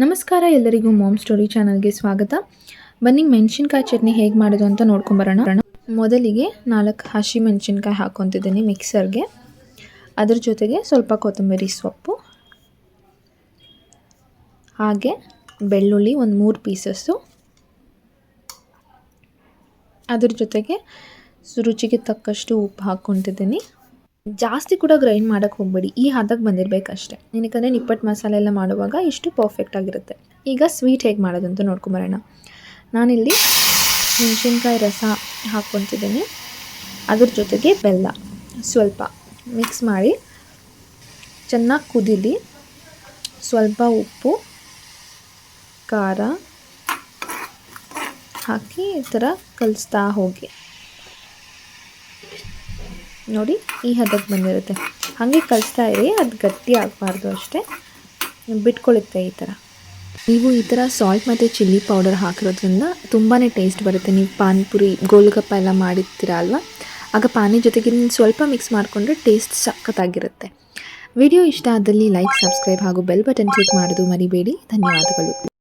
ನಮಸ್ಕಾರ ಎಲ್ಲರಿಗೂ ma'am story ಚಾನಲ್ಗೆ ಸ್ವಾಗತ. ಬನ್ನಿ ಮೆಣಸಿನ್ಕಾಯಿ ಚಟ್ನಿ ಹೇಗೆ ಮಾಡೋದು ಅಂತ ನೋಡ್ಕೊಂಬರೋಣ. ಮೊದಲಿಗೆ 4 ಹಸಿ ಮೆಣಸಿನ್ಕಾಯಿ ಹಾಕ್ಕೊತಿದ್ದೀನಿ ಮಿಕ್ಸರ್ಗೆ. ಅದ್ರ ಜೊತೆಗೆ ಸ್ವಲ್ಪ ಕೊತ್ತಂಬರಿ ಸೊಪ್ಪು, ಹಾಗೆ ಬೆಳ್ಳುಳ್ಳಿ ಒಂದು 3 ಪೀಸಸ್ಸು, ಅದ್ರ ಜೊತೆಗೆ ರುಚಿಗೆ ತಕ್ಕಷ್ಟು ಉಪ್ಪು ಹಾಕ್ಕೊತಿದ್ದೀನಿ. ಜಾಸ್ತಿ ಕೂಡ ಗ್ರೈಂಡ್ ಮಾಡೋಕ್ಕೆ ಹೋಗಬೇಡಿ, ಈ ಹದಕ್ಕೆ ಬಂದಿರಬೇಕಷ್ಟೆ. ಏನಕ್ಕೆ ನಿಪ್ಪಟ್ಟು ಮಸಾಲೆ ಎಲ್ಲ ಮಾಡುವಾಗ ಇಷ್ಟು ಪರ್ಫೆಕ್ಟ್ ಆಗಿರುತ್ತೆ. ಈಗ ಸ್ವೀಟ್ ಹೇಗೆ ಮಾಡೋದು ಅಂತ ನೋಡ್ಕೊಂಬರೋಣ. ನಾನಿಲ್ಲಿ ಮೆಣಸಿನ್ಕಾಯಿ ರಸ ಹಾಕ್ಕೊತಿದ್ದೀನಿ, ಅದ್ರ ಜೊತೆಗೆ ಬೆಲ್ಲ ಸ್ವಲ್ಪ ಮಿಕ್ಸ್ ಮಾಡಿ ಚೆನ್ನಾಗಿ ಕುದೀಲಿ. ಸ್ವಲ್ಪ ಉಪ್ಪು ಖಾರ ಹಾಕಿ ಈ ಥರ ಕಲಿಸ್ತಾ ಹೋಗಿ. ನೋಡಿ ಈ ಹದಕ್ಕೆ ಬಂದಿರುತ್ತೆ. ಹಾಗೆ ಕಲಿಸ್ತಾ ಇರಿ, ಅದು ಗಟ್ಟಿ ಆಗಬಾರ್ದು ಅಷ್ಟೇ, ಬಿಟ್ಕೊಳ್ಳುತ್ತೆ ಈ ಥರ. ನೀವು ಈ ಥರ ಸಾಲ್ಟ್ ಮತ್ತು ಚಿಲ್ಲಿ ಪೌಡರ್ ಹಾಕಿರೋದ್ರಿಂದ ತುಂಬಾ ಟೇಸ್ಟ್ ಬರುತ್ತೆ. ನೀವು ಪಾನಿಪುರಿ ಗೋಲ್ಗಪ್ಪ ಎಲ್ಲ ಮಾಡಿರ್ತೀರ ಅಲ್ವಾ, ಆಗ ಪಾನಿ ಜೊತೆಗೆ ಸ್ವಲ್ಪ ಮಿಕ್ಸ್ ಮಾಡಿಕೊಂಡ್ರೆ ಟೇಸ್ಟ್ ಸಖತ್ತಾಗಿರುತ್ತೆ. ವಿಡಿಯೋ ಇಷ್ಟ ಆದಲ್ಲಿ ಲೈಕ್, ಸಬ್ಸ್ಕ್ರೈಬ್ ಹಾಗೂ ಬೆಲ್ ಬಟನ್ ಕ್ಲಿಕ್ ಮಾಡೋದು ಮರಿಬೇಡಿ. ಧನ್ಯವಾದಗಳು.